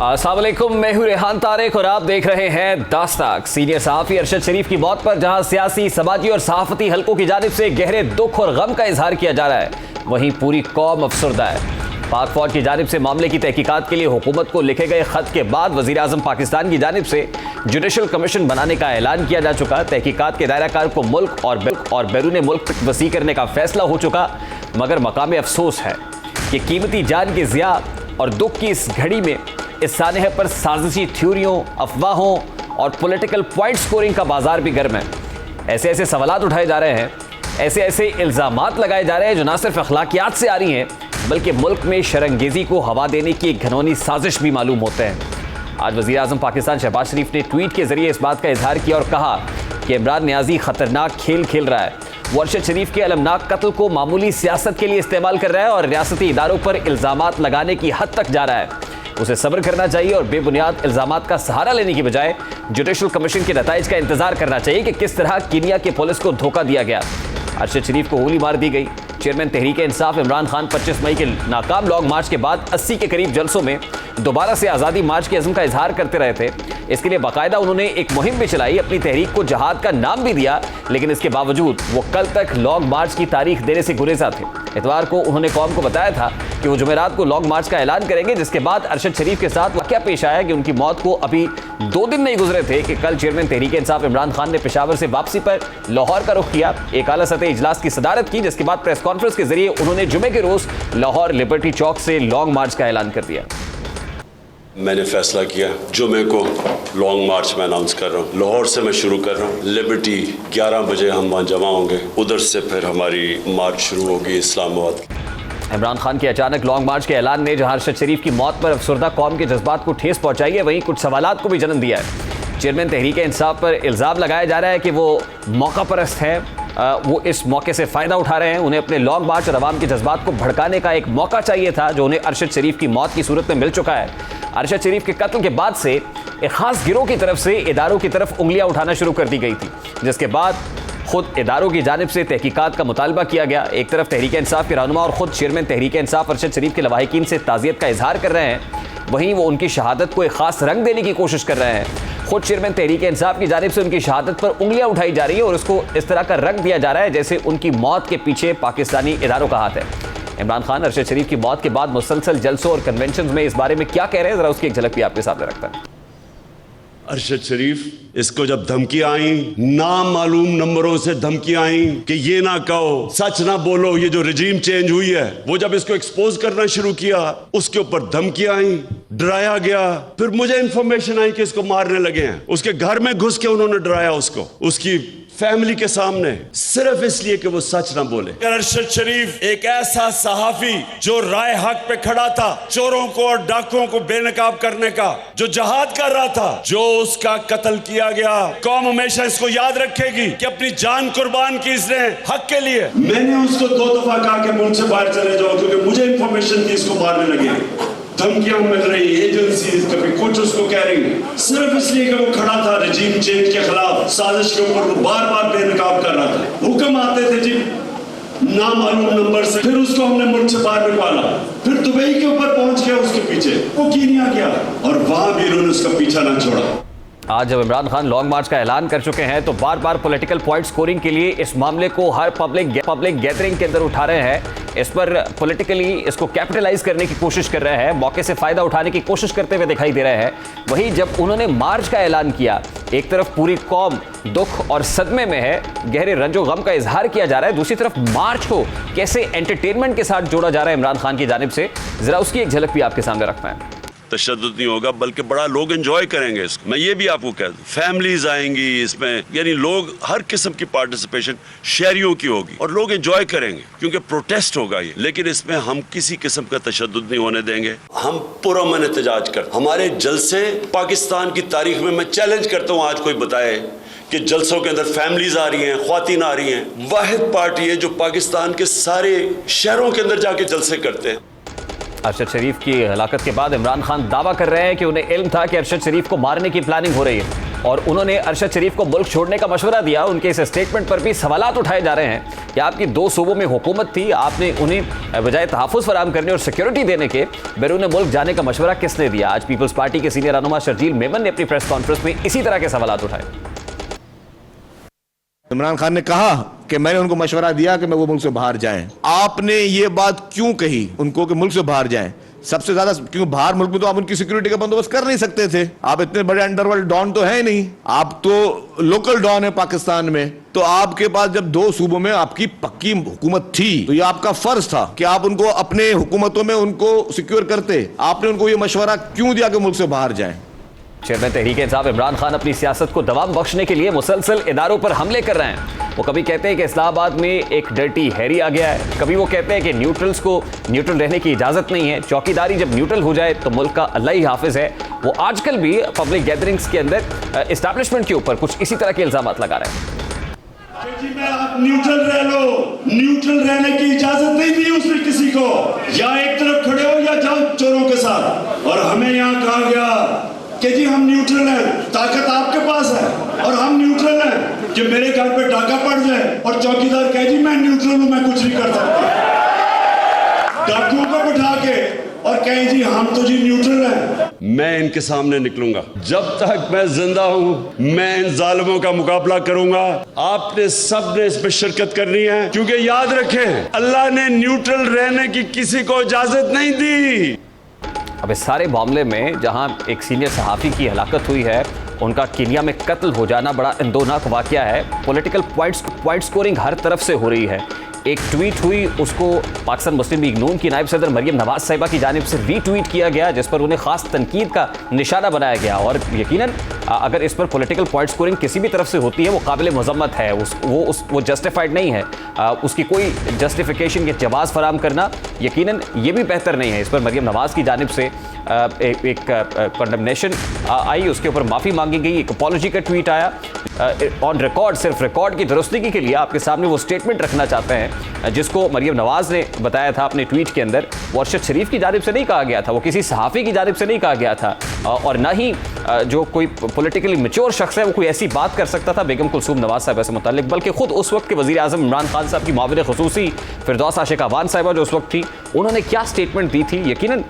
अस्सलाम वालेकुम, मैं हूं रेहान तारिक और आप देख रहे हैं दास्ताक। सीनियर सहाफ़ी अरशद शरीफ की मौत पर जहां सियासी, समाजी और सहाफ़ती हलकों की जानिब से गहरे दुख और गम का इजहार किया जा रहा है, वहीं पूरी कौम अफसरदा है। पाक फौज की जानिब से मामले की तहकीकात के लिए हुकूमत को लिखे गए खत के बाद वज़ीर आज़म पाकिस्तान की जानिब से जुडिशल कमीशन बनाने का ऐलान किया जा चुका। तहकीकात के दायरा को मुल्क और बैरून मुल्क तक वसी करने का फैसला हो चुका, मगर मकाम अफसोस है कि कीमती जान की ज़िया और दुख की इस घड़ी में इस सानह पर साजिशी थ्योरियों, अफवाहों और पॉलिटिकल पॉइंट स्कोरिंग का बाजार भी गर्म है। ऐसे ऐसे सवालात उठाए जा रहे हैं, ऐसे ऐसे इल्ज़ामात लगाए जा रहे हैं जो ना सिर्फ अखलाकियात से आ रही हैं, बल्कि मुल्क में शरंगेज़ी को हवा देने की एक घनौनी साजिश भी मालूम होते हैं। आज वज़ीर आज़म पाकिस्तान शहबाज शरीफ ने ट्वीट के जरिए इस बात का इजहार किया और कहा कि इमरान नियाज़ी ख़तरनाक खेल खेल रहा है। वो अरशद शरीफ के अलमनाक कत्ल को मामूली सियासत के लिए इस्तेमाल कर रहा है और रियासती इदारों पर इल्ज़ामात लगाने की हद तक जा रहा है। उसे सब्र करना चाहिए और बेबुनियाद इल्ज़ामात का सहारा लेने की बजाय जुडिशल कमीशन के नताइज का इंतजार करना चाहिए कि किस तरह कीनिया की पुलिस को धोखा दिया गया। अरशद शरीफ को गोली मार दी गई। चेयरमैन तहरीक इंसाफ इमरान खान 25 मई के नाकाम लॉन्ग मार्च के बाद 80 के करीब जलसों में दोबारा से आज़ादी मार्च के अज़्म का इजहार करते रहे थे। इसके लिए बाकायदा उन्होंने एक मुहिम भी चलाई, अपनी तहरीक को जहाद का नाम भी दिया, लेकिन इसके बावजूद वो कल तक लॉन्ग मार्च की तारीख देने से गुरेजा थे। इतवार को उन्होंने कौम को बताया था कि वो जुमेरात को लॉन्ग मार्च का ऐलान करेंगे, जिसके बाद अरशद शरीफ के साथ वाक़या पेश आया कि उनकी मौत को अभी 2 दिन नहीं गुजरे थे कि कल चेयरमैन तहरीक इंसाफ इमरान खान ने पेशावर से वापसी पर लाहौर का रुख किया, एक आला सतह इजलास की सदारत की, जिसके बाद प्रेस कॉन्फ्रेंस के जरिए उन्होंने जुमे के रोज लाहौर लिबर्टी चौक से लॉन्ग मार्च का ऐलान कर दिया। मैंने फैसला किया जुमे को लॉन्ग मार्च में अनाउंस कर रहा हूँ। लाहौर से मैं शुरू कर रहा हूँ। लिबर्टी 11 बजे हम वहाँ जमा होंगे, उधर से फिर हमारी मार्च शुरू होगी इस्लामाबाद। इमरान खान के अचानक लॉन्ग मार्च के ऐलान ने जहां अरशद शरीफ की मौत पर अफसरदा कौम के जज्बात को ठेस पहुंचाई है, वहीं कुछ सवालात को भी जन्म दिया है। चेयरमैन तहरीक इंसाफ पर इल्ज़ाम लगाया जा रहा है कि वो मौका परस्त है, वो इस मौके से फ़ायदा उठा रहे हैं। उन्हें अपने लॉन्ग मार्च और अवाम के जज्बात को भड़काने का एक मौका चाहिए था, जो उन्हें अरशद शरीफ की मौत की सूरत में मिल चुका है। अरशद शरीफ के कत्ल के बाद से एक खास गिरोह की तरफ से इदारों की तरफ उंगलियां उठाना शुरू कर दी गई थी, जिसके बाद खुद इदारों की जानिब से तहकीकात का मुतालबा किया गया। एक तरफ तहरीक इंसाफ के रहनुमा और खुद चेयरमैन तहरीक इंसाफ अरशद शरीफ के लवाहिकीन से ताज़ियत का इजहार कर रहे हैं, वहीं वो उनकी शहादत को एक खास रंग देने की कोशिश कर रहे हैं। खुद चेयरमैन तहरीक इंसाफ की जानिब से उनकी शहादत पर उंगलियां उठाई जा रही है और उसको इस तरह का रंग दिया जा रहा है जैसे उनकी मौत के पीछे पाकिस्तानी इदारों का हाथ है। इमरान खान अरशद शरीफ की मौत के बाद मुसलसल जलसों और कन्वेंशन में इस बारे में क्या कह रहे हैं, जरा उसकी एक झलक भी आपके सामने रखता है। अरशद शरीफ, इसको जब धमकियां आई, नामालूम नंबरों से धमकियां आई कि ये ना कहो, सच ना बोलो, ये जो रजीम चेंज हुई है, वो जब इसको एक्सपोज करना शुरू किया, उसके ऊपर धमकियां आई, डराया गया। फिर मुझे इंफॉर्मेशन आई कि इसको मारने लगे हैं। उसके घर में घुस के उन्होंने डराया उसको, उसकी फैमिली के सामने, सिर्फ इसलिए कि वो सच ना बोले। अरशद शरीफ एक ऐसा सहाफी जो राय हक पे खड़ा था, चोरों को और डाकुओं को बेनकाब करने का, जो जहाद कर रहा था, जो उसका कत्ल किया गया। कौम हमेशा इसको याद रखेगी कि अपनी जान कुर्बान की इसने हक के लिए। मैंने उसको 2 दफा कहा कि मुल्क से बाहर चले जाओ, क्योंकि मुझे इंफॉर्मेशन थी इसको मारने लगे। धमकियां मिल रही, एजेंसी कभी कुछ उसको कह रही, सिर्फ इसलिए कि वो खड़ा था रजीम चेंज के खिलाफ साजिश के ऊपर, वो बार बार बेनकाब कर रहा था। हुक्म आते थे जी नामालूम नंबर से, फिर उसको हमने मुल्क से बाहर निकाला, फिर दुबई के ऊपर पहुंच गया उसके पीछे, वो कीनिया गया और वहां भी उन्होंने उसका पीछा ना छोड़ा। आज जब इमरान खान लॉन्ग मार्च का ऐलान कर चुके हैं तो बार बार पॉलिटिकल पॉइंट स्कोरिंग के लिए इस मामले को हर पब्लिक गैदरिंग के अंदर उठा रहे हैं। इस पर पॉलिटिकली इसको कैपिटलाइज करने की कोशिश कर रहे हैं, मौके से फ़ायदा उठाने की कोशिश करते हुए दिखाई दे रहे हैं। वहीं जब उन्होंने मार्च का ऐलान किया, एक तरफ पूरी कौम दुख और सदमे में है, गहरे रंजो गम का इजहार किया जा रहा है, दूसरी तरफ मार्च को कैसे एंटरटेनमेंट के साथ जोड़ा जा रहा है इमरान खान की जानिब से, ज़रा उसकी एक झलक भी आपके सामने रखना है। तशद्दुद नहीं होगा, बल्कि बड़ा लोग एंजॉय करेंगे इसको। मैं ये भी आपको कह दूं, फैमिलीज आएंगी इसमें, यानी लोग हर किस्म की पार्टिसिपेशन शहरियों की होगी और लोग एंजॉय करेंगे, क्योंकि प्रोटेस्ट होगा ये। लेकिन इसमें हम किसी किस्म का तशद्दुद नहीं होने देंगे। हम पुरअमन एहतजाज करते, हमारे जलसे पाकिस्तान की तारीख में, मैं चैलेंज करता हूँ आज कोई बताए कि जलसों के अंदर फैमिलीज आ रही हैं, ख्वातीन आ रही हैं। वाहिद पार्टी है जो पाकिस्तान के सारे शहरों के अंदर जाके जलसे करते हैं। अरशद शरीफ की हलाकत के बाद इमरान खान दावा कर रहे हैं कि उन्हें इल्म था कि अरशद शरीफ को मारने की प्लानिंग हो रही है। और उन्होंने अरशद शरीफ को मुल्क छोड़ने का मशवरा दिया। उनके इस स्टेटमेंट पर भी सवालात उठाए जा रहे हैं कि आपकी 2 सूबों में हुकूमत थी, आपने उन्हें बजाय तहफ़्फ़ुज़ फराहम करने और सिक्योरिटी देने के बैरून मुल्क जाने का मशवरा किसने दिया। आज पीपल्स पार्टी के सीनियर रहनुमा शर्जील मेमन ने अपनी प्रेस कॉन्फ्रेंस में इसी तरह के सवालात उठाए। इमरान खान ने कहा कि मैंने उनको मशवरा दिया कि मैं वो मुल्क से बाहर जाएं। आपने ये बात क्यों कही उनको कि मुल्क से बाहर जाएं? सबसे ज्यादा क्यों बाहर मुल्क में तो आप उनकी सिक्योरिटी का बंदोबस्त कर नहीं सकते थे। आप इतने बड़े अंडरवर्ल्ड डॉन तो है नहीं, आप तो लोकल डॉन है पाकिस्तान में। तो आपके पास जब 2 सूबों में आपकी पक्की हुकूमत थी तो ये आपका फर्ज था कि आप उनको अपने हुकूमतों में उनको सिक्योर करते। आपने उनको ये मशवरा क्यों दिया कि मुल्क से बाहर जाएं? चेयरमैन तहरीक इंसाफ इमरान खान अपनी सियासत को दवाम बख्शने के लिए मुसलसल इदारों पर हमले कर रहे हैं। वो कभी कहते हैं कि इस्लामाबाद में एक डर्टी हैरी आ गया है, कभी वो कहते हैं कि न्यूट्रल्स को न्यूट्रल रहने की इजाजत नहीं है, चौकीदारी जब न्यूट्रल हो जाए तो मुल्क का अल्लाह ही हाफिज है। वो आजकल भी पब्लिक गैदरिंग्स के अंदर एस्टैब्लिशमेंट के ऊपर कुछ इसी तरह के इल्जामात लगा रहे हैं। जी मैं आप न्यूट्रल रह लो, न्यूट्रल रहने की इजाजत नहीं दी उसने किसी को। या एक तरफ खड़े हो या जाओ चोरों के साथ। और हमें यहाँ कहा गया कि जी हम न्यूट्रल हैं, ताकत आपके पास है और हम न्यूट्रल हैं कि मेरे घर पे डाका पड़ जाए और चौकीदार कहे जी मैं न्यूट्रल हूं, मैं कुछ नहीं कर सकता। डाकुओं को बिठा के और कहे जी हम तो जी न्यूट्रल हैं। मैं इनके सामने निकलूंगा, जब तक मैं जिंदा हूं मैं इन जालिमों का मुकाबला करूंगा। आपने सब ने इसमें शिरकत करनी है, क्योंकि याद रखें अल्लाह ने न्यूट्रल रहने की किसी को इजाजत नहीं दी। अब इस सारे मामले में जहां एक सीनियर सहाफ़ी की हलाकत हुई है, उनका कीनिया में कत्ल हो जाना बड़ा इंदोनाक वाक़या है। पॉलिटिकल पॉइंट स्कोरिंग हर तरफ से हो रही है। एक ट्वीट हुई, उसको पाकिस्तान मुस्लिम लीग नून की नायब सदर मरियम नवाज साहिबा की जानिब से रीट्वीट किया गया, जिस पर उन्हें खास तनकीद का निशाना बनाया गया। और यकीनन अगर इस पर पॉलिटिकल पॉइंट स्कोरिंग किसी भी तरफ से होती है वो काबिल मज़म्मत है, वो जस्टिफाइड नहीं है। उसकी कोई जस्टिफिकेशन या जवाज़ फराम करना यकीनन ये भी बेहतर नहीं है। इस पर मरियम नवाज की जानिब से एक कंडमनेशन आई, उसके ऊपर माफ़ी मांगी गई, एक अपॉलॉजी का ट्वीट आया ऑन रिकॉर्ड। सिर्फ रिकॉर्ड की दुरुस्तगी के लिए आपके सामने वो स्टेटमेंट रखना चाहते हैं जिसको मरियम नवाज ने बताया था अपने ट्वीट के अंदर। वो अरशद शरीफ की जानिब से नहीं कहा गया था, वो किसी सहाफ़ी की जानिब से नहीं कहा गया था, और ना ही जो कोई पॉलिटिकली मैच्योर शख्स है वो कोई ऐसी बात कर सकता था बेगम कुलसूम नवाज साहिबा से मुताल्लिक, बल्कि खुद उस वक्त के वज़ीर आज़म इमरान खान साहब की माविन ख़ुसूसी फिरदौस आशिक अवान साहिबा जो उस वक्त थी, उन्होंने क्या स्टेटमेंट दी थी, यकीनन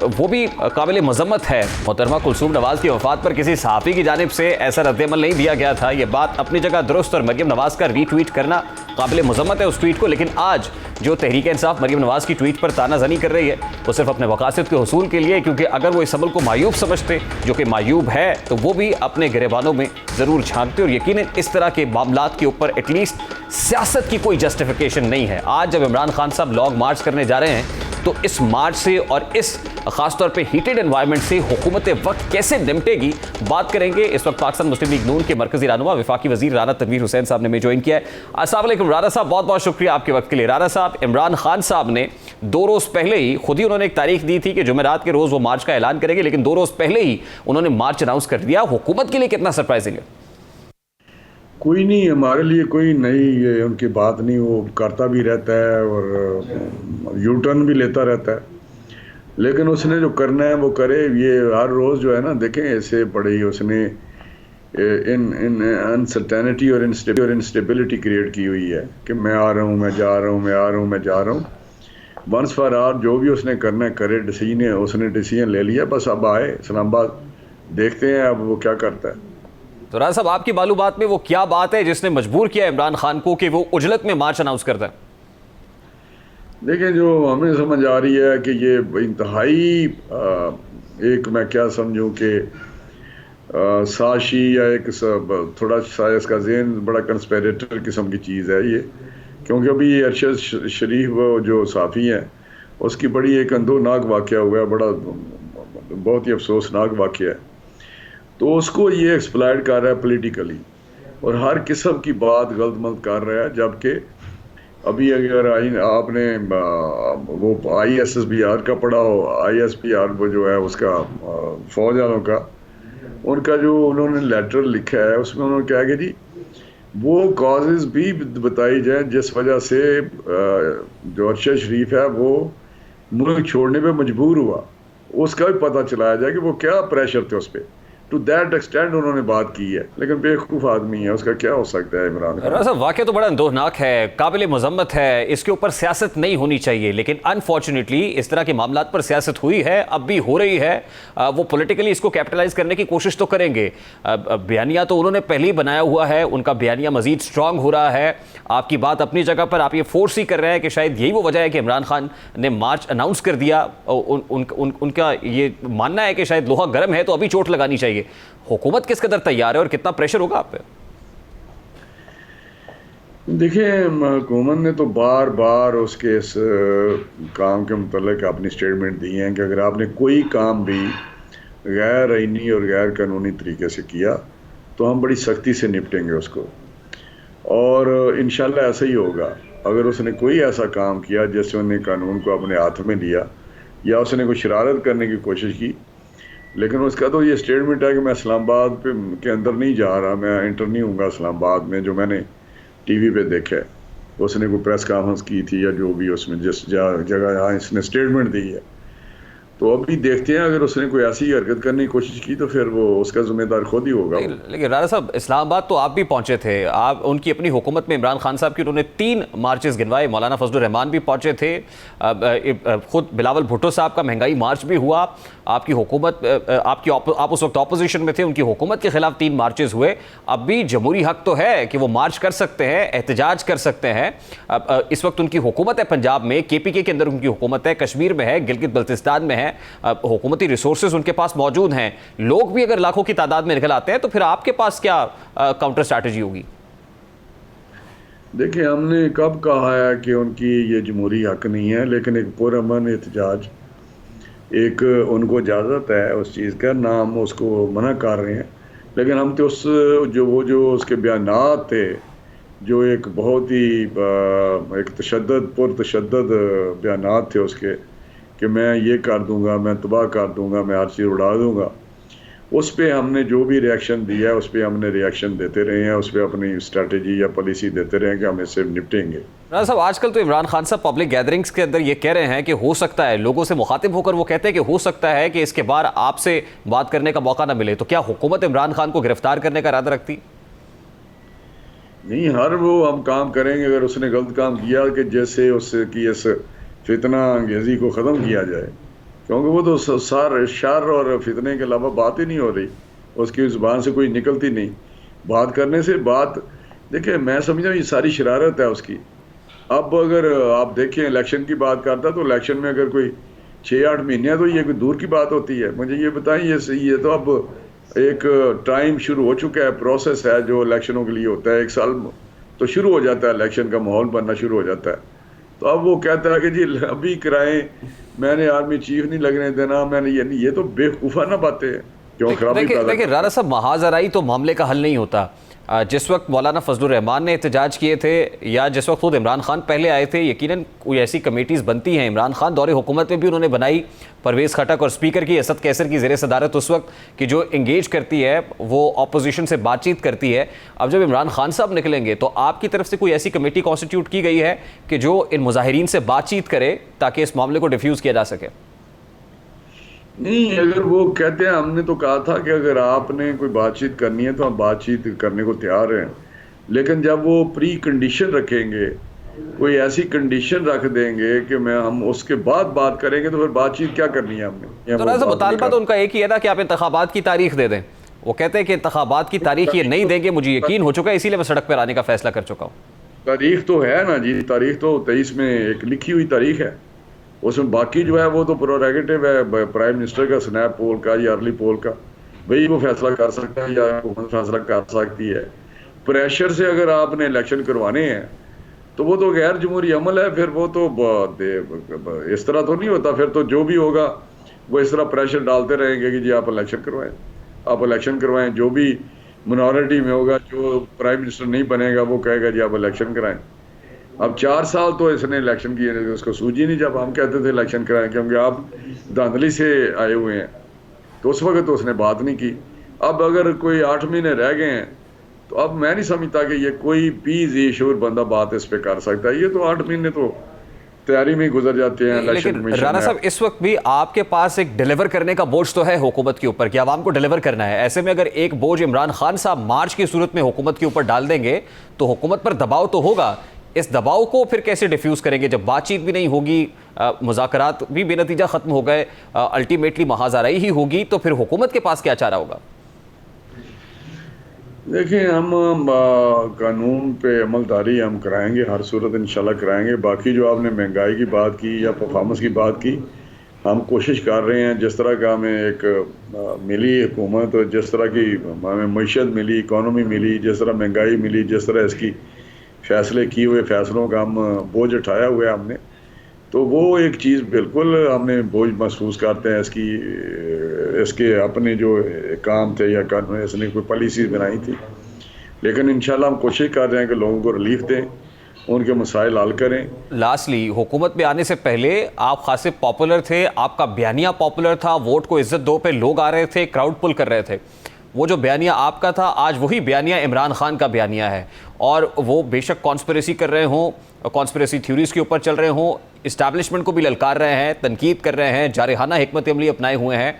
वो भी काबिल मज़म्मत है। मोहतरमा कुलसूम नवाज की वफ़ात पर किसी सहाफ़ी की जानिब से ऐसा रद्द-ए-अमल नहीं दिया गया था। ये बात अपनी जगह दुरुस्त, और मरियम नवाज का रीट्वीट करना काबिल मज़म्मत है उस ट्वीट को। लेकिन आज जो तहरीक इंसाफ मरियम नवाज की ट्वीट पर तानाज़नी कर रही है वो सिर्फ अपने मकासद के हुसूल के लिए, क्योंकि अगर वो इस अमल को मायूब समझते, जो कि मायूब है, तो वो भी अपने गिरेबानों में ज़रूर झांकते। और यकीनन इस तरह के मामलात के ऊपर एटलीस्ट सियासत की कोई जस्टिफिकेशन नहीं है। आज जब इमरान खान साहब लॉन्ग मार्च करने जा रहे हैं तो इस मार्च से और इस खासतौर पे हीटेड एनवायरनमेंट से हुकूमत वक्त कैसे निपटेगी बात करेंगे। इस वक्त पाकिस्तान मुस्लिम लीग नून के मरकजी रहनुमा वफाकी वजीर राना तनवीर हुसैन साहब ने हमें ज्वाइन किया है। अस्सलाम वालेकुम राना साहब, बहुत बहुत शुक्रिया आपके वक्त के लिए। राना साहब, इमरान खान साहब ने 2 रोज़ पहले ही खुद ही उन्होंने एक तारीख दी थी कि जुमेरात के रोज़ वो मार्च का ऐलान करेंगे, लेकिन 2 रोज़ पहले ही उन्होंने मार्च अनाउंस कर दिया। हुकूमत के लिए कितना सरप्राइजिंग है? कोई नहीं, हमारे लिए कोई नहीं, ये उनकी बात नहीं, वो करता भी रहता है और यू टर्न भी लेता रहता है, लेकिन उसने जो करना है वो करे। ये हर रोज़ जो है ना, देखें ऐसे पड़े ही उसने इन अनसर्टेनिटी और इंस्टेबिलिटी क्रिएट की हुई है कि मैं आ रहा हूँ, मैं जा रहा हूँ, मैं आ रहा हूँ, मैं जा रहा हूँ। वंस फॉर ऑल जो भी उसने करना है करे। उसने डिसीजन ले लिया, बस अब आए इस्लामाबाद, देखते हैं अब वो क्या करता है। तो राना साहब, आपकी मालूमात में वो क्या बात है जिसने मजबूर किया इमरान खान को कि वो उजलत में मार्च अनाउंस करता है? देखिए, जो हमें समझ आ रही है कि ये इंतहाई एक मैं क्या समझूं कि साशी या एक थोड़ा सा इसका ज़हन बड़ा कंस्पेरेटर किस्म की चीज़ है ये, क्योंकि अभी अरशद शरीफ जो साफ़ी हैं उसकी बड़ी एक अंदोनाक वाक़या हुआ है, बड़ा बहुत ही अफसोसनाक वाक़या है। तो उसको ये एक्सप्लॉइट कर रहा है पॉलिटिकली और हर किस्म की बात गलत मलत कर रहा है। जबकि अभी अगर आपने वो ISSBR का पढ़ा हो, ISPR वो जो है उसका फौज वालों का, उनका जो उन्होंने लेटर लिखा है उसमें उन्होंने कहा कि जी वो कॉजेज़ भी बताई जाए जिस वजह से जो अरशद शरीफ है वो मुल्क छोड़ने पे मजबूर हुआ, उसका भी पता चलाया जाए कि वो क्या प्रेशर थे उस पर। टू दैट एक्सटेंड उन्होंने बात की है, लेकिन बेवकूफ़ आदमी है, उसका क्या हो सकता है इमरान खान। राजा साहब वाकई तो बड़ा अंदोहनाक है, काबिल मजम्मत है, इसके ऊपर सियासत नहीं होनी चाहिए, लेकिन अनफॉर्चुनेटली इस तरह के मामलात पर सियासत हुई है, अब भी हो रही है। वो पॉलिटिकली इसको कैपिटलाइज करने की कोशिश तो करेंगे। बयानिया तो उन्होंने पहले ही बनाया हुआ है, उनका बयानिया मजीद स्ट्रांग हो रहा है। आपकी बात अपनी जगह पर, आप ये फोर्स ही कर रहे हैं कि शायद यही वो वजह है कि इमरान खान ने मार्च अनाउंस कर दिया। उनका ये मानना है कि शायद लोहा गर्म है तो अभी चोट लगानी चाहिए। हुकूमत किस कदर तैयार है और कितना प्रेशर होगा आप पे? देखिए, हुकूमत ने तो बार बार उसके इस काम के मुतल्लिक अपनी स्टेटमेंट दी हैं कि अगर आपने कोई काम भी गैर आईनी और गैर कानूनी तरीके से किया तो हम बड़ी सख्ती से निपटेंगे उसको, और इंशाल्लाह ऐसा ही होगा। अगर उसने कोई ऐसा काम किया जैसे उन्हें कानून को अपने हाथ में लिया या उसने कोई शरारत करने की कोशिश की, लेकिन उसका तो ये स्टेटमेंट है कि मैं इस्लामाबाद के अंदर नहीं जा रहा, मैं एंटर नहीं हूँगा इस्लामाबाद में, जो मैंने टीवी पे देखा है। उसने कोई प्रेस कॉन्फ्रेंस की थी या जो भी उसमें जिस जगह यहाँ इसने स्टेटमेंट दी है, तो अभी देखते हैं अगर उसने कोई ऐसी हरकत करने की कोशिश की तो फिर वो उसका जिम्मेदार खुद ही होगा। लेकिन राणा साहब, इस्लामाबाद तो आप भी पहुंचे थे, आप उनकी अपनी हुकूमत में इमरान खान साहब की उन्होंने 3 मार्चेस गिनवाए, मौलाना फजलुर रहमान भी पहुंचे थे, खुद बिलावल भुट्टो साहब का महंगाई मार्च भी हुआ, आपकी हुकूमत आप उस वक्त ऑपोजिशन में थे, उनकी हुकूमत के खिलाफ 3 मार्चेस हुए। अब भी जमहूरी हक तो है कि वो मार्च कर सकते हैं, एहतजाज कर सकते हैं। इस वक्त उनकी हुकूमत है पंजाब में, KPK के अंदर उनकी हुकूमत है, कश्मीर में है, गिलगित बल्तिस्तान में है, हुकूमती रिसोर्सेज उनके पास मौजूद हैं। लोग भी अगर लाखों की तादाद में निकल आते हैं तो फिर आपके पास क्या काउंटर स्ट्रैटेजी होगी? देखिए, हमने कब कहा है कि उनकी ये जमहूरी हक नहीं है, लेकिन एक पुरअमन एहतजाज, एक उनको इजाज़त है उस चीज़ का, ना हम उसको मना कर रहे हैं। लेकिन हम तो उस जो उसके बयानात थे, जो एक बहुत ही एक पुरतशद्दद बयानात थे उसके, कि मैं ये कर दूंगा, मैं तबाह कर दूंगा, मैं हर चीज़ उड़ा दूंगा, उस पर हमने जो भी रिएक्शन दिया है उस पर हमने रिएक्शन देते रहे हैं, उस पर अपनी स्ट्रेटजी या पॉलिसी देते रहे हैं कि हम इससे निपटेंगे। राणा साहब, आजकल तो इमरान खान साहब पब्लिक गैदरिंग्स के अंदर ये कह रहे हैं कि हो सकता है, लोगों से मुखातिब होकर वो कहते हैं कि हो सकता है कि इसके बाद आपसे बात करने का मौका ना मिले। तो क्या हुकूमत इमरान खान को गिरफ्तार करने का इरादा रखती? नहीं, हर वो हम काम करेंगे अगर उसने गलत काम किया कि जैसे उससे की इस फितना अंगेज़ी को ख़त्म किया जाए, क्योंकि वो तो शर और फितने के अलावा बात ही नहीं हो रही, उसकी ज़ुबान से कोई निकलती नहीं। बात करने से बात, देखिए मैं समझा ये सारी शरारत है उसकी। अब अगर आप देखें इलेक्शन की बात करता तो इलेक्शन में अगर कोई 6-8 महीने है तो ये कोई दूर की बात होती है। मुझे ये बताएं, ये तो अब एक टाइम शुरू हो चुका है, प्रोसेस है जो इलेक्शनों के लिए होता है, 1 साल तो शुरू हो जाता है, इलेक्शन का माहौल बनना शुरू हो जाता है। तो अब वो कहता है कि जी अभी कराएं, मैंने आर्मी चीफ नहीं लगने देना, मैंने ये तो बेवकूफ़ाना बातें हैं। क्यों खराबी? देखिए राणा साहब, महाजराई तो मामले का हल नहीं होता। जिस वक्त मौलाना फजलुर रहमान ने एहतजाज किए थे या जिस वक्त खुद इमरान खान पहले आए थे, यकीनन कोई ऐसी कमेटीज़ बनती हैं। इमरान खान दौरे हुकूमत में भी उन्होंने बनाई, परवेज़ खटक और स्पीकर की असद कैसर की ज़ेर सदारत उस वक्त की जो इंगेज करती है, वो अपोजिशन से बातचीत करती है। अब जब इमरान खान साहब निकलेंगे तो आपकी तरफ से कोई ऐसी कमेटी कॉन्स्टिट्यूट की गई है कि जो इन मुजाहिरीन से बातचीत करे ताकि इस मामले को डिफ्यूज़ किया जा सके? नहीं, अगर वो कहते हैं, हमने तो कहा था कि अगर आपने कोई बातचीत करनी है तो हम बातचीत करने को तैयार हैं, लेकिन जब वो प्री कंडीशन रखेंगे, कोई ऐसी कंडीशन रख देंगे कि हम उसके बाद बात करेंगे, तो फिर बातचीत क्या करनी है हमने? तो राजा मुतालबा तो उनका एक ही है ना कि आप इंतखाबात की तारीख दे दें। वो कहते हैं कि इंतखाबात की तारीख ये नहीं देंगे, मुझे यकीन हो चुका है, इसीलिए मैं सड़क पर आने का फैसला कर चुका हूँ। तारीख तो है ना जी, तारीख तो 23 में एक लिखी हुई तारीख है, उसमें बाकी जो है वो तो प्रोरेगेटिव है प्राइम मिनिस्टर का, स्नैप पोल का या अर्ली पोल का, वही वो फैसला कर सकता है या हुकूमत फैसला कर सकती है। प्रेशर से अगर आपने इलेक्शन करवाने हैं तो वो तो गैर जमहूरी अमल है, फिर वो तो इस तरह तो नहीं होता। फिर तो जो भी होगा वो इस तरह प्रेशर डालते रहेंगे कि जी आप इलेक्शन करवाएं, आप इलेक्शन करवाएं। जो भी मिनॉरिटी में होगा, जो प्राइम मिनिस्टर नहीं बनेगा, वो कहेगा जी आप इलेक्शन कराएं। अब 4 साल तो इसने इलेक्शन किए, उसको सूझी नहीं जब हम कहते थे इलेक्शन कराएं, क्योंकि आप धांधली से आए हुए हैं, तो उस वक्त तो उसने बात नहीं की। अब अगर कोई 8 महीने रह गए हैं तो अब मैं नहीं समझता कि ये कोई भी ज़ीशूर बंदा बात इस पे कर सकता है। ये तो 8 महीने तो तैयारी में गुजर जाते हैं। लेकिन राणा साहब, इस वक्त भी आपके पास एक डिलीवर करने का बोझ तो है हुकूमत के ऊपर कि आवाम को डिलीवर करना है। ऐसे में अगर एक बोझ इमरान खान साहब मार्च की सूरत में हुकूमत के ऊपर डाल देंगे तो हुकूमत पर दबाव तो होगा। इस दबाव को फिर कैसे डिफ्यूज करेंगे जब बातचीत भी नहीं होगी, मुज़ाकरात भी बेनतीजा खत्म हो गए, अल्टीमेटली महाज़ाराई ही होगी, तो फिर हुकूमत के पास क्या चारा होगा? देखिए, हम कानून पे अमलदारी हम कराएंगे, हर सूरत इंशाल्लाह कराएंगे। बाकी जो आपने महंगाई की बात की या परफॉर्मेंस की बात की, हम कोशिश कर रहे हैं जिस तरह का हमें एक मिली हुकूमत, जिस तरह की हमें मईशत मिली, इकॉनमी मिली, जिस तरह महंगाई मिली, जिस तरह इसकी फैसले किए हुए फैसलों का हम बोझ उठाया हुआ है हमने, तो वो एक चीज़ बिल्कुल हमने बोझ महसूस करते हैं इसके अपने जो काम थे या कानून इसने कोई पॉलिसी बनाई थी। लेकिन इंशाल्लाह हम कोशिश कर रहे हैं कि लोगों को रिलीफ दें, उनके मसाइल हल करें। लास्टली, हुकूमत में आने से पहले आप खासे पॉपुलर थे, आपका बयानिया पॉपुलर था, वोट को इज्जत दो पे लोग आ रहे थे, क्राउड पुल कर रहे थे। वो जो बयानिया आपका था, आज वही बयानिया इमरान खान का बयानिया है। और वो बेशक कॉन्स्पिरेसी कर रहे हों, कॉन्स्पिरेसी थ्योरीज़ के ऊपर चल रहे हों, इस्टेब्लिशमेंट को भी ललकार रहे हैं, तनकीद कर रहे हैं, जारहाना हिकमत अमली अपनाए हुए हैं।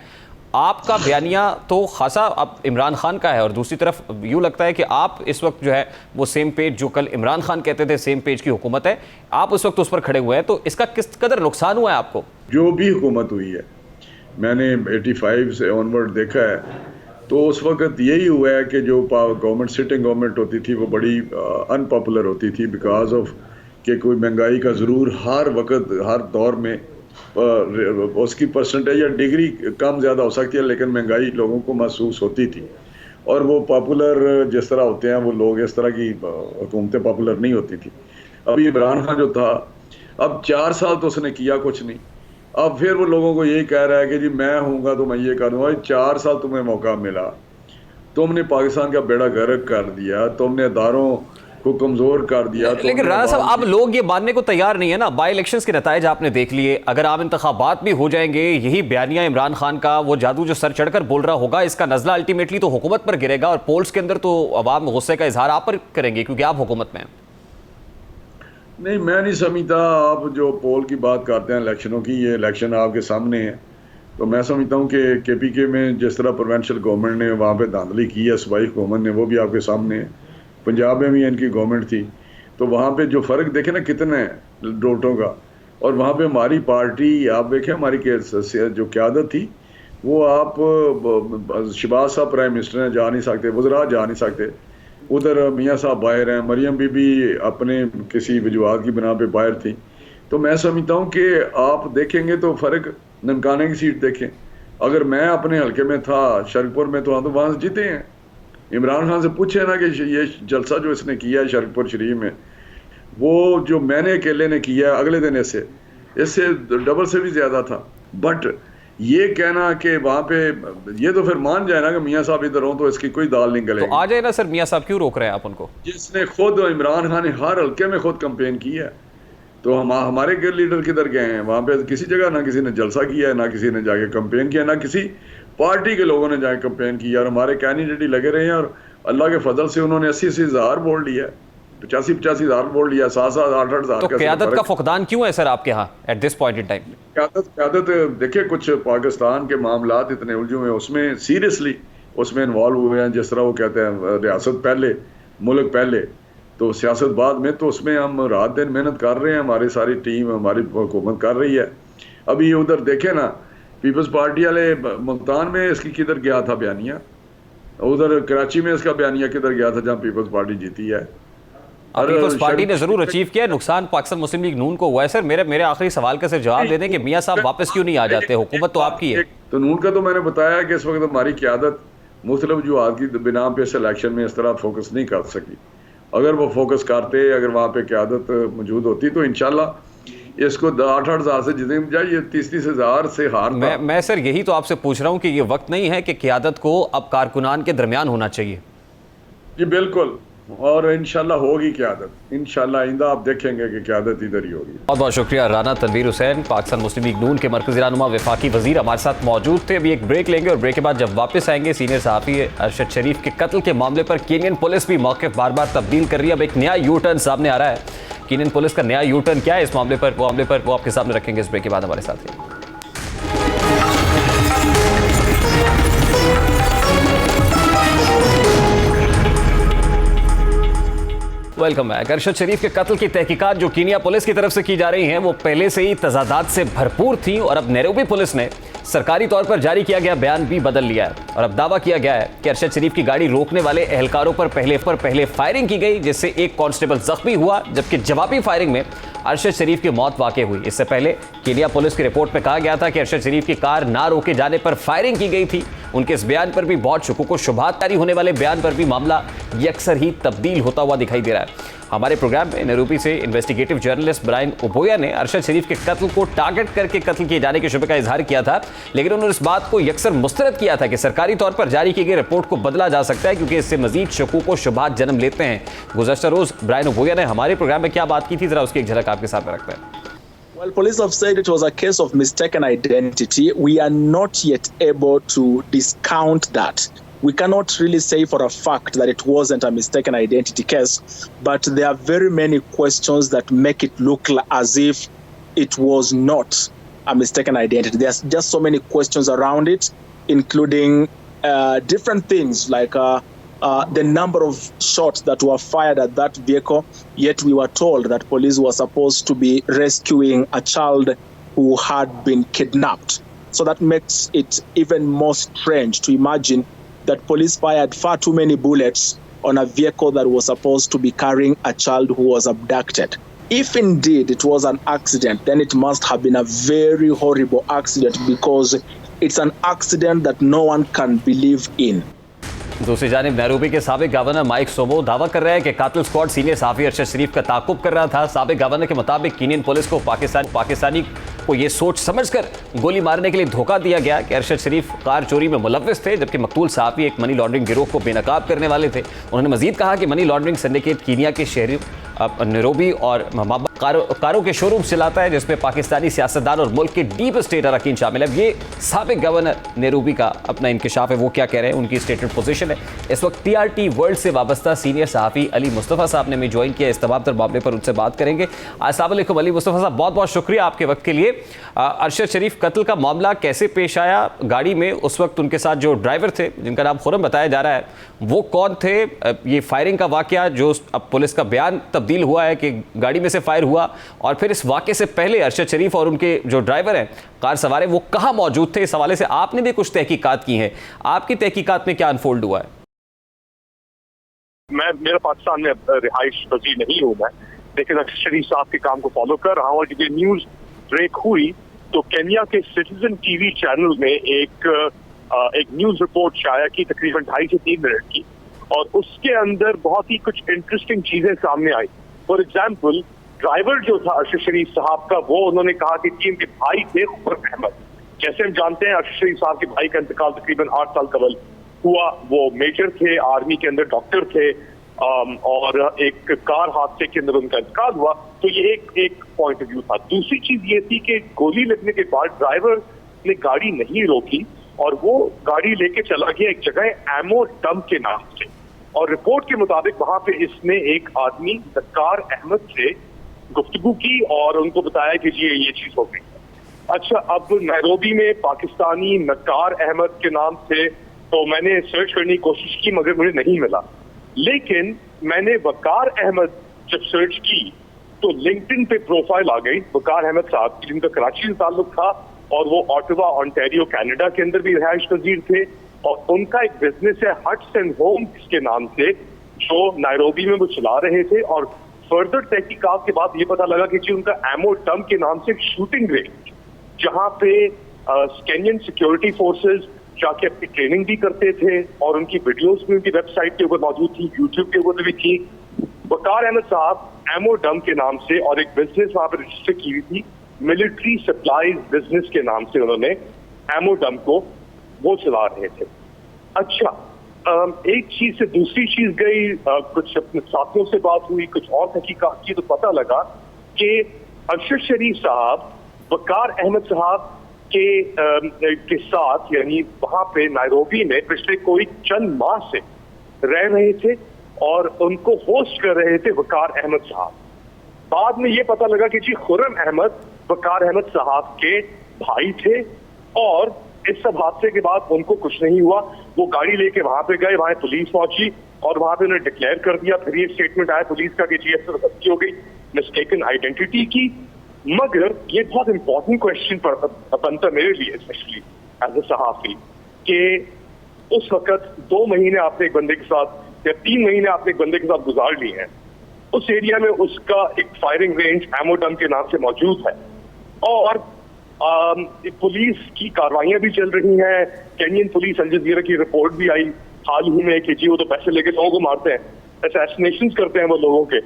आपका बयानिया तो खासा अब इमरान खान का है, और दूसरी तरफ यूँ लगता है कि आप इस वक्त जो है वो सेम पेज, जो कल इमरान खान कहते थे सेम पेज की हुकूमत है, आप उस वक्त उस पर खड़े हुए हैं। तो इसका किस कदर नुकसान हुआ है आपको? जो भी हुकूमत हुई है, मैंने 85 से ऑनवर्ड देखा है, तो उस वक्त यही हुआ है कि जो गवर्नमेंट सिटिंग गवर्नमेंट होती थी वो बड़ी अनपॉपुलर होती थी, बिकॉज ऑफ कि कोई महंगाई का ज़रूर हर वक्त हर दौर में उसकी परसेंटेज या डिग्री कम ज़्यादा हो सकती है, लेकिन महंगाई लोगों को महसूस होती थी। और वो पॉपुलर जिस तरह होते हैं वो लोग, इस तरह की हुकूमतें पॉपुलर नहीं होती थी। अभी इमरान खान जो था, अब 4 साल तो उसने किया कुछ नहीं, अब फिर वो लोगों को यही कह रहा है कि जी मैं हूँगा तो मैं ये करूँगा। 4 साल तुम्हें मौका मिला, तुमने पाकिस्तान का बेड़ा गर्क कर दिया, तुमने इदारों को कमज़ोर कर दिया। लेकिन राणा साहब, अब लोग ये मानने को तैयार नहीं है ना। बाई इलेक्शंस के नताइज आपने देख लिए, अगर आम इंतखाबात भी हो जाएंगे, यही बयानिया इमरान खान का वो जादू जो सर चढ़कर बोल रहा होगा, इसका नज़ला अल्टीमेटली तो हुकूमत पर गिरेगा, और पोल्स के अंदर तो अवाम गुस्से का इजहार आप पर करेंगे क्योंकि आप हुकूमत में हैं। नहीं, मैं नहीं समझता। आप जो पोल की बात करते हैं इलेक्शनों की, ये इलेक्शन आपके सामने है, तो मैं समझता हूँ कि KPK में जिस तरह प्रोविंशियल गवर्नमेंट ने वहाँ पे धांधली की है, सूबाई हुकूमत ने, वो भी आपके सामने है। पंजाब में भी इनकी गवर्नमेंट थी, तो वहाँ पे जो फ़र्क देखे ना कितने वोटों का, और वहाँ पे हमारी पार्टी, आप देखें हमारी जो क़यादत थी, वो आप शहबाज साहब प्राइम मिनिस्टर हैं, जा नहीं सकते, वज़रा जा नहीं सकते, उधर मियाँ साहब बाहर हैं, मरियम बीबी अपने किसी वजूहात की बिना पे बाहर थी। तो मैं समझता हूँ कि आप देखेंगे तो फ़र्क, ननकाने की सीट देखें, अगर मैं अपने हल्के में था, शरकपुर में, तो वहाँ से जीते हैं। इमरान खान से पूछे ना कि ये जलसा जो इसने किया है शरकपुर शरीफ में, वो जो मैंने अकेले ने किया है, अगले दिन इससे डबल से भी ज़्यादा था। बट ये कहना कि वहाँ पे ये तो फिर मान जाए ना कि मियाँ साहब इधर हों तो इसकी कोई दाल नहीं गलेगी। तो आ जाए ना सर, मियाँ साहब क्यों रोक रहे हैं आप उनको? जिसने खुद, इमरान खान ने हर हल्के में खुद कंपेन की है, तो हमारे के लीडर किधर गए हैं? वहाँ पे किसी जगह ना किसी ने जलसा किया है, ना किसी ने जाके कंपेन किया, ना किसी पार्टी के लोगों ने जाके कंपेन किया, और हमारे कैंडिडेट ही लगे रहे हैं। और अल्लाह के फजल से उन्होंने 80-80 हज़ार वोट लिया, 85-85 हज़ार वोट लिया, 7-7, 8-8 हज़ार। तो क़यादत का फुकदान क्यों है सर आपके यहाँ at this point in time? क़यादत देखिए, कुछ पाकिस्तान के मामलात इतने उलझे हुए हैं, उसमें सीरियसली उसमें इन्वॉल्व हुए हैं। जिस तरह वो कहते हैं रियासत पहले मुल्क पहले तो सियासत बाद में, तो उसमें हम रात दिन मेहनत कर रहे हैं, हमारी सारी टीम, हमारी हुकूमत कर रही है। अभी उधर देखे ना, पीपल्स पार्टी वाले मुल्तान में इसकी किधर गया था बयानिया, उधर कराची में इसका बयानिया किधर गया था जहाँ पीपल्स पार्टी जीती है। पीपल्स पार्टी ने जरूर अचीव किया, नुकसान पाकिस्तान मुस्लिम लीग नून को हुआ है। सर मेरे आखिरी सवाल का सिर्फ जवाब दे दें कि मियाँ साहब वापस क्यों नहीं आ जाते, हुकूमत तो आपकी है। तो नून का तो मैंने बताया कि इस वक्त हमारी क़यादत मुख्तलिफ वजूहात की बिना पे इस इलेक्शन में इस तरह फोकस नहीं कर सकी। अगर वो फोकस करते, अगर वहाँ पे क़यादत मौजूद होती, तो इंशाल्लाह इसको 8-8 हज़ार से जीतने की बजाय ये 30-30 हज़ार से हार। मैं सर यही तो आपसे पूछ रहा हूँ कि ये वक्त नहीं है कि क़यादत को अब कारकुनान के दरमियान होना चाहिए? जी बिल्कुल, और इंशाल्लाह होगी क़यादत, इंशाल्लाह आइंदा आप देखेंगे कि क़यादत इधर ही होगी। बहुत बहुत शुक्रिया राना तनवीर हुसैन, पाकिस्तान मुस्लिम लीग नून के मरकज़ी रहनुमा वफाकी वज़ीर हमारे साथ मौजूद थे। अभी एक ब्रेक लेंगे और ब्रेक के बाद जब वापस आएंगे, सीनियर सहाफ़ी अरशद शरीफ के कत्ल के मामले पर केनियन पुलिस भी मौक़िफ़ बार बार तब्दील कर रही है। अब एक नया यू टर्न सामने आ रहा है। कीनियन पुलिस का नया यू टर्न क्या है इस मामले पर वो आपके सामने रखेंगे इस ब्रेक के बाद हमारे साथ ही। Welcome back. अरशद शरीफ के कत्ल की तहकीकात जो कीनिया पुलिस की तरफ से की जा रही हैं वो पहले से ही तजादात से भरपूर थी और अब नैरोबी पुलिस ने सरकारी तौर पर जारी किया गया बयान भी बदल लिया है और अब दावा किया गया है कि अरशद शरीफ की गाड़ी रोकने वाले एहलकारों पर पहले फायरिंग की गई जिससे एक कांस्टेबल जख्मी हुआ जबकि जवाबी फायरिंग में अरशद शरीफ की मौत वाकई हुई। इससे पहले कीनिया पुलिस की रिपोर्ट में कहा गया था कि अरशद शरीफ की कार ना रोके जाने पर फायरिंग की गई थी। उनके इस बयान पर भी बहुत शुकूक व शुबहात जारी होने वाले बयान पर भी मामला यकसर ही तब्दील होता हुआ दिखाई दे रहा है। हमारे प्रोग्राम में नैरोबी से इन्वेस्टिगेटिव जर्नलिस्ट ब्रायन ओबोया ने अरशद शरीफ के कत्ल को टारगेट करके कत्ल किए जाने के शुबे का इजहार किया था, लेकिन उन्होंने इस बात को यकसर मुस्तरद किया था कि सरकारी तौर पर जारी की गई रिपोर्ट को बदला जा सकता है क्योंकि इससे मजीद शकूक व शुबहात जन्म लेते हैं। गुज़श्ता रोज ब्रायन ओबोया ने हमारे प्रोग्राम में क्या बात की थी, जरा उसकी एक झलक आपके सामने रखते हैं। Well, police have said it was a case of mistaken identity. We are not yet able to discount that. We cannot really say for a fact that it wasn't a mistaken identity case, but there are very many questions that make it look as if it was not a mistaken identity. There's just so many questions around it, including different things like the number of shots that were fired at that vehicle, yet we were told that police were supposed to be rescuing a child who had been kidnapped. So that makes it even more strange to imagine that police fired far too many bullets on a vehicle that was supposed to be carrying a child who was abducted. If indeed it was an accident, then it must have been a very horrible accident because it's an accident that no one can believe in. दूसरी जानिब Nairobi के साबिक governor Mike सोमो दावा कर रहे हैं कि कातिल स्क्वाड सीनियर सहाफ़ी अरशद शरीफ का ताक़ुब कर रहा था। साबिक गवर्नर के मुताबिक कीनियन पुलिस को पाकिस्तानी को ये सोच समझकर गोली मारने के लिए धोखा दिया गया कि अरशद शरीफ कार चोरी में मुलव्विस थे जबकि मकतूल सहाफ़ी एक मनी लॉन्ड्रिंग गिरोह को बेनकाब करने वाले थे। उन्होंने मजीद कहा कि मनी लॉन्ड्रिंग सिंडिकेट कीनिया के शहरी नैरोबी और कारों के शोरूम चलाता है जिसमें पाकिस्तानी सियासतदान और मुल्क के डीप स्टेट अरकान शामिल है। ये साबिक गवर्नर नैरोबी का अपना इंकशाफ है, वो क्या कह रहे हैं, उनकी स्टेटमेंट पोजीशन है। इस वक्त TRT वर्ल्ड से वाबस्ता सीनियर सहाफ़ी अली मुस्तफ़ा साहब ने भी ज्वाइन किया। इस तमाम तर मामले पर उनसे बात करेंगे। अस्सलाम वालेकुम अली मुस्तफ़ा साहब, बहुत बहुत शुक्रिया आपके वक्त के लिए। अरशद शरीफ कत्ल का मामला कैसे पेश आया, गाड़ी में उस वक्त उनके साथ जो ड्राइवर थे जिनका नाम खुरम बताया जा रहा है वो कौन थे, ये फायरिंग का वाकया जो अब पुलिस का बयान तब्दील हुआ है कि गाड़ी में से फायर हुआ, और फिर इस वाकये से पहले अरशद शरीफ और उनके जो ड्राइवर हैं कार सवार हैं वो कहाँ मौजूद थे, इस हवाले से आपने भी कुछ तहकीकात की हैं। आपकी तहकीकात में क्या अनफोल्ड हुआ है? मेरा पाकिस्तान में रिहाइश पजीर नहीं हूँ मैं, लेकिन अरशद शरीफ साहब के काम को फॉलो कर रहा हूँ। और जब ये न्यूज ब्रेक हुई तो केन्या के सिटीजन टीवी चैनल में एक न्यूज रिपोर्ट शाया की तकरीबन 2.5 से 3 मिनट की, और उसके अंदर बहुत ही कुछ इंटरेस्टिंग चीजें सामने आई। फॉर एग्जाम्पल, ड्राइवर जो था अरशद शरीफ साहब का, वो उन्होंने कहा कि टीम के भाई थे खुरम अहमद। जैसे हम जानते हैं अरशद शरीफ साहब के भाई का इंतकाल तकरीबन 8 साल कबल हुआ। वो मेजर थे, आर्मी के अंदर डॉक्टर थे, और एक कार हादसे के अंदर उनका इंतकाल हुआ। तो ये एक पॉइंट ऑफ व्यू था। दूसरी चीज ये थी कि गोली लगने के बाद ड्राइवर ने गाड़ी नहीं रोकी और वो गाड़ी लेके चला गया एक जगह एमो डंप के नाम से, और रिपोर्ट के मुताबिक वहां पे इसने एक आदमी नक्कार अहमद से गुफ्तगू की और उनको बताया कि जी ये चीज हो गई। अच्छा, अब नैरोबी में पाकिस्तानी नक्कार अहमद के नाम से तो मैंने सर्च करने की कोशिश की मगर मुझे नहीं मिला, लेकिन मैंने वकार अहमद जब सर्च की तो लिंक्डइन पे प्रोफाइल आ गई वकार अहमद साहब की, जिनका कराची से ताल्लुक था और वो ऑटवा ऑन्टेरियो कनाडा के अंदर भी रिहाइश पजीर थे, और उनका एक बिजनेस है हट्स एंड होम्स के नाम से जो नैरोबी में वो चला रहे थे। और फर्दर तहकीकात के बाद ये पता लगा कि जी उनका एमो डंप के नाम से एक शूटिंग रेंज जहाँ पे केन्यन सिक्योरिटी फोर्सेज जाके अपनी ट्रेनिंग भी करते थे, और उनकी वीडियोस भी उनकी वेबसाइट के ऊपर मौजूद थी, यूट्यूब के ऊपर भी थी। वकार अहमद साहब एमो डंप के नाम से और एक बिजनेस वहां पर रजिस्टर की हुई थी मिलिट्री सप्लाईज बिजनेस के नाम से, उन्होंने एमो डंप को वो चला रहे थे। अच्छा, एक चीज से दूसरी चीज गई, कुछ अपने साथियों से बात हुई, कुछ और तहकीकात की, तो पता लगा कि अरशद शरीफ साहब वकार अहमद साहब के साथ यानी वहां पे नैरोबी में पिछले कोई चंद माह से रह रहे थे और उनको होस्ट कर रहे थे वकार अहमद साहब। बाद में ये पता लगा कि जी खुर्रम अहमद वकार अहमद साहब के भाई थे और इस सब हादसे के बाद उनको कुछ नहीं हुआ। वो गाड़ी लेके वहां पे गए, वहां पुलिस पहुंची और वहां पे उन्हें डिक्लेयर कर दिया। फिर ये स्टेटमेंट आया पुलिस का कि जी ऐसे गलती हो गई, मिस्टेकन आइडेंटिटी की। मगर ये बहुत इंपॉर्टेंट क्वेश्चन बनता मेरे लिए स्पेशली एज ए सहाफी कि उस वक्त 2 महीने आपने एक बंदे के साथ या 3 महीने आपने एक बंदे के साथ गुजार लिए हैं, उस एरिया में उसका एक फायरिंग रेंज एमोडम के नाम से मौजूद है और पुलिस की कार्रवाइयां भी चल रही हैं। केनियन पुलिस अल जज़ीरा की रिपोर्ट भी आई हाल ही में कि जी वो तो पैसे लेके लोगों को मारते हैं, असैसिनेशन करते हैं वो लोगों के।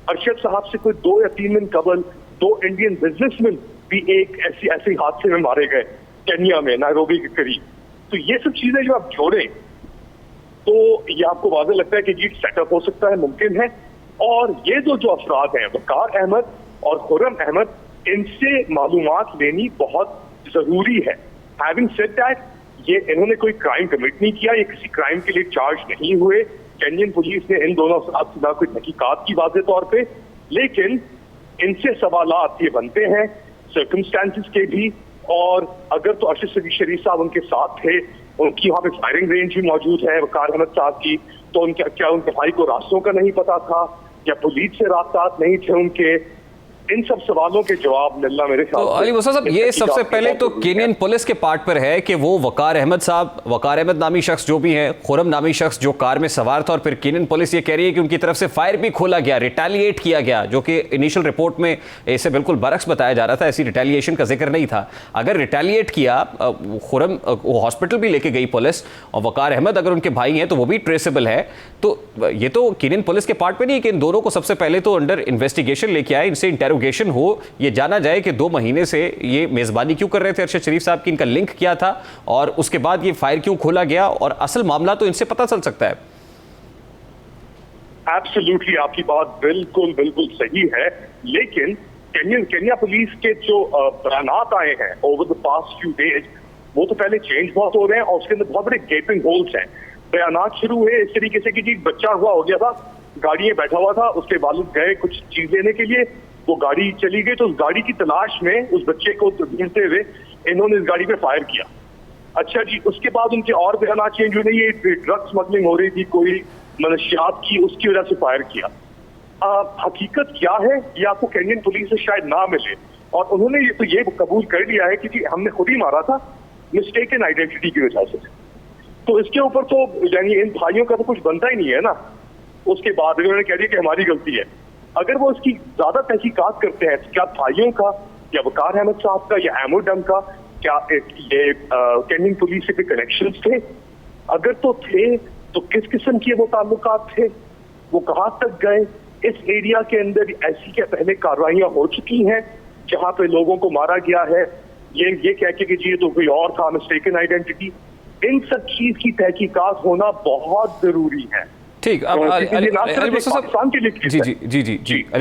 अरशद साहब से कोई 2 या 3 दिन कबल 2 इंडियन बिजनेसमैन भी एक ऐसे हादसे में मारे गए केनिया में, नायरोबी के करीब। तो ये सब चीजें जो आप जोड़ें तो ये आपको वाज़ेह लगता है कि जी सेटअप हो सकता है, मुमकिन है। और ये जो अफराद हैं वकार अहमद और खुर्रम अहमद, इनसे मालूमात लेनी बहुत जरूरी है। हैविंग सेड दैट, ये इन्होंने कोई क्राइम कमिट नहीं किया, ये किसी क्राइम के लिए चार्ज नहीं हुए। केनियन पुलिस ने इन दोनों अफराद से ना कोई तहकीकात की वाज़ेह तौर पे, लेकिन इनसे सवालात ये बनते हैं सर्कमस्टेंसेस के भी। और अगर तो अरशद शरीफ साहब उनके साथ थे, उनकी वहां पे फायरिंग रेंज भी मौजूद है वकार अहमद साहब की, तो उनके क्या उनके भाई को रास्तों का नहीं पता था या पुलिस से रास्ता नहीं थे उनके? इन सब सवालों के जवाब मिलना मेरे ख्याल तो अली मूसा साहब, ये सबसे पहले तो केनियन पुलिस के पार्ट पर है कि वो वकार अहमद साहब, वकार अहमद नामी शख्स जो भी हैं, खुर्रम नामी शख्स जो कार में सवार था, और फिर केनियन पुलिस ये कह रही है कि उनकी तरफ से फायर भी खोला गया, रिटेलिएट किया गया, जो कि इनिशियल रिपोर्ट में इसे बिल्कुल बरक्स बताया जा रहा था, ऐसी रिटेलिएशन का जिक्र नहीं था। अगर रिटेलिएट किया, खुर्रम हॉस्पिटल भी लेके गई पुलिस और वकार अहमद अगर उनके भाई हैं तो वो भी ट्रेसेबल है। तो ये तो केनियन पुलिस के पार्ट पर नहीं है कि इन दोनों को सबसे पहले तो अंडर इन्वेस्टिगेशन लेके आए, इनसे इंटेरोगेशन हो, ये जाना जाए कि 2 महीने से ये मेजबानी क्यों कर रहे थे अरशद शरीफ साहब की, इनका लिंक क्या था, और उसके बाद ये फायर क्यों खोला गया, और असल मामला तो इनसे पता चल सकता है। एब्सोल्युटली, आपकी बात बिल्कुल बिल्कुल सही है। लेकिन केनिया पुलिस के जो बयानात आए हैं over the past few days, वो तो पहले चेंज बहुत हो रहे हैं और उसके अंदर बहुत बड़े गेपिंग होल्स हैं। बयानात शुरू हुए इस तरीके से कि जी बच्चा हुआ हो गया था, गाड़ी में बैठा हुआ था, उसके वालिद गए कुछ चीज लेने के लिए, वो गाड़ी चली गई, तो उस गाड़ी की तलाश में उस बच्चे को ढूंढते हुए इन्होंने इस गाड़ी पे फायर किया। अच्छा जी, उसके बाद उनके और बयान चेंज हुए, ये ड्रग स्मगलिंग हो रही थी कोई मनशियात की, उसकी वजह से फायर किया। हकीकत क्या है ये आपको केनियन पुलिस से शायद ना मिले, और उन्होंने ये कबूल कर लिया है कि हमने खुद ही मारा था मिस्टेकन आइडेंटिटी की वजह से। तो इसके ऊपर तो यानी इन भाइयों का तो कुछ बनता ही नहीं है ना। उसके बाद उन्होंने कह दिया कि हमारी गलती है। अगर वो इसकी ज्यादा तहकीकात करते हैं, क्या भाइयों का या वकार अहमद साहब का या एमोडम का क्या ये केनियन पुलिस से कोई कनेक्शंस थे? अगर तो थे तो किस किस्म के वो ताल्लुकात थे, वो कहाँ तक गए? इस एरिया के अंदर ऐसी क्या पहले कार्रवाइयां हो चुकी हैं जहां पे लोगों को मारा गया है, ये कह के कि जी तो कोई और था, मिस्टेकन आइडेंटिटी? इन सब चीज की तहकीकात होना बहुत जरूरी है। ठीक, अब अली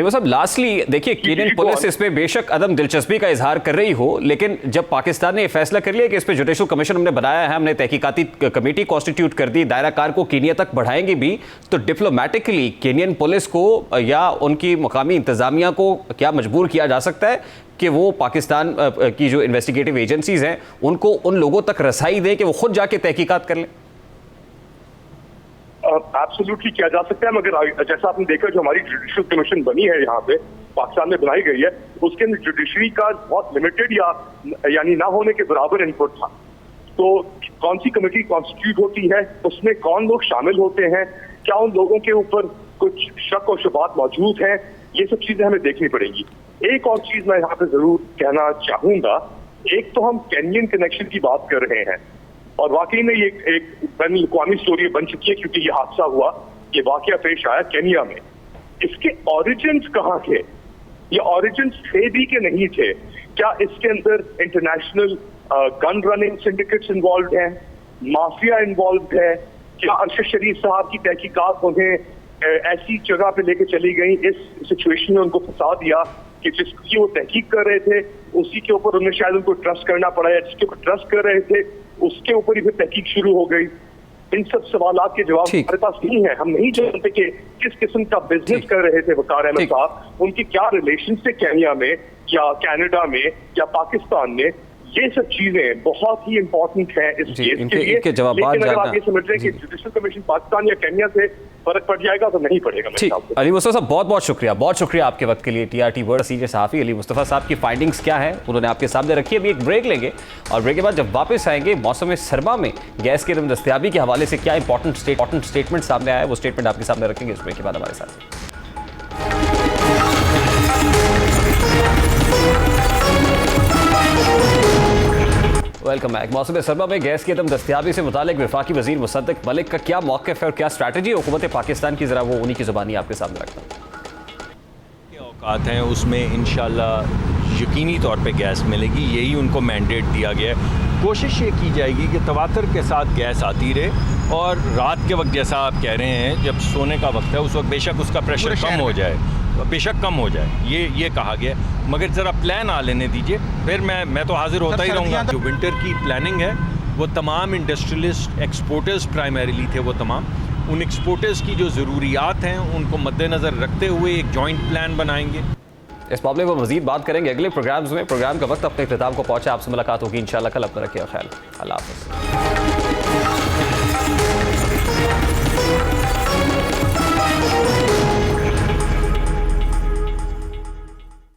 साहब लास्टली देखिए, केनियन पुलिस इस पे बेशक अदम दिलचस्पी का इजहार कर रही हो, लेकिन जब पाकिस्तान ने ये फैसला कर लिया कि इस पे जुडिशल कमीशन हमने बनाया है, हमने तहकीकाती कमेटी कॉन्स्टिट्यूट कर दी, दायरा कार को केनिया तक बढ़ाएंगे भी, तो डिप्लोमेटिकली केनियन पुलिस को या उनकी मुकामी इंतजामिया को क्या मजबूर किया जा सकता है कि वो पाकिस्तान की जो इन्वेस्टिगेटिव एजेंसीज हैं उनको उन लोगों तक रसाई दें कि वो खुद जाके तहकीकात कर लें? एब्सोल्युटली किया जा सकता है, मगर जैसा आपने देखा जो हमारी जुडिशल कमीशन बनी है यहाँ पे पाकिस्तान में बनाई गई है, उसके अंदर जुडिशरी का बहुत लिमिटेड यानी ना होने के बराबर इनपुट था। तो कौन सी कमेटी कॉन्स्टिट्यूट होती है, उसमें कौन लोग शामिल होते हैं, क्या उन लोगों के ऊपर कुछ शक और शुबात मौजूद हैं, ये सब चीजें हमें देखनी पड़ेगी। एक और चीज मैं यहाँ पे जरूर कहना चाहूंगा, एक तो हम केनियन कनेक्शन की बात कर रहे हैं और वाकई में ये एक बैन अवी स्टोरी बन चुकी है, क्योंकि ये हादसा हुआ, ये वाकया पेश आया केनिया में। इसके ओरिजिन्स कहाँ थे? ये ओरिजिन्स थे भी कि नहीं थे? क्या इसके अंदर international gun running syndicates involve हैं, माफिया इन्वॉल्व है? क्या अरशद शरीफ साहब की तहकीकात उन्हें ऐसी जगह पे लेके चली गई, इस सिचुएशन में उनको फंसा दिया कि जिसकी वो तहकीक कर रहे थे उसी के ऊपर उन्हें शायद उनको ट्रस्ट करना पड़ा, या जिसके ऊपर ट्रस्ट कर रहे थे उसके ऊपर ही फिर तहकीक शुरू हो गई? इन सब सवालों के जवाब ठीक। हमारे पास नहीं है। हम नहीं जानते कि किस किस्म का बिजनेस ठीक। कर रहे थे वकार अहमद ठीक। साहब, उनकी क्या रिलेशन थे केन्या में या कनाडा में या पाकिस्तान में। ये सब चीजें बहुत ही इंपॉर्टेंट है इस जी, केस इनके- के लिए। इनके जवाब लेकिन अगर जानना- आप ये समझ रहे हैं कि जी। जुडिशल कमीशन पाकिस्तान या केन्या से फर्क पड़ जाएगा तो नहीं पड़ेगा मेरे ठीक, ख्याल से। अली मुस्तफा साहब बहुत बहुत शुक्रिया आपके वक्त के लिए। TRT वर्ल्ड सीनियर सहाफ़ी अली मुस्तफा साहब की फाइंडिंग्स क्या है उन्होंने आपके सामने रखी है। अभी एक ब्रेक लेंगे और ब्रेक के बाद जब वापस आएंगे मौसम सरमा में गैस की दस्तयाबी के हवाले से क्या इंपॉर्टेंट स्टेटमेंट सामने आया है वो स्टेटमेंट आपके सामने रखेंगे। इस ब्रेक के बाद हमारे साथ वेलकम बैक। मौसम सरमा में गैस की अदम दस्तयाबी से मुतालिक वफाकी वजीर मुसद्दक मलिक का क्या मौक़िफ़ है और क्या स्ट्रैटेजी हुकूमत पाकिस्तान की, ज़रा वो उन्हीं की ज़ुबानी आपके सामने रखता हूँ। औकात हैं उसमें इंशाल्लाह यकीनी तौर पे गैस मिलेगी, यही उनको मैंडेट दिया गया है। कोशिश ये की जाएगी कि तवातर के साथ गैस आती रहे और रात के वक्त जैसा आप कह रहे हैं जब सोने का वक्त है उस वक्त बेशक उसका प्रेशर कम हो जाए, बेशक कम हो जाए, ये कहा गया। मगर ज़रा प्लान आ लेने दीजिए, फिर मैं तो हाजिर होता ही रहूँगा। जो विंटर की प्लानिंग है वो तमाम इंडस्ट्रियलिस्ट एक्सपोर्टर्स प्राइमरीली थे, वो तमाम उन एक्सपोर्टर्स की जो ज़रूरियात हैं उनको मद्देनज़र रखते हुए एक जॉइंट प्लान बनाएंगे। इस मामले पर मजीद बात करेंगे अगले प्रोग्राम्स में। प्रोग्राम का वक्त अपने इख्तिताम को पहुंचा। आपसे मुलाकात होगी इंशाल्लाह कल। अपना रखिए ख्याल। अल्लाह हाफ़िज़।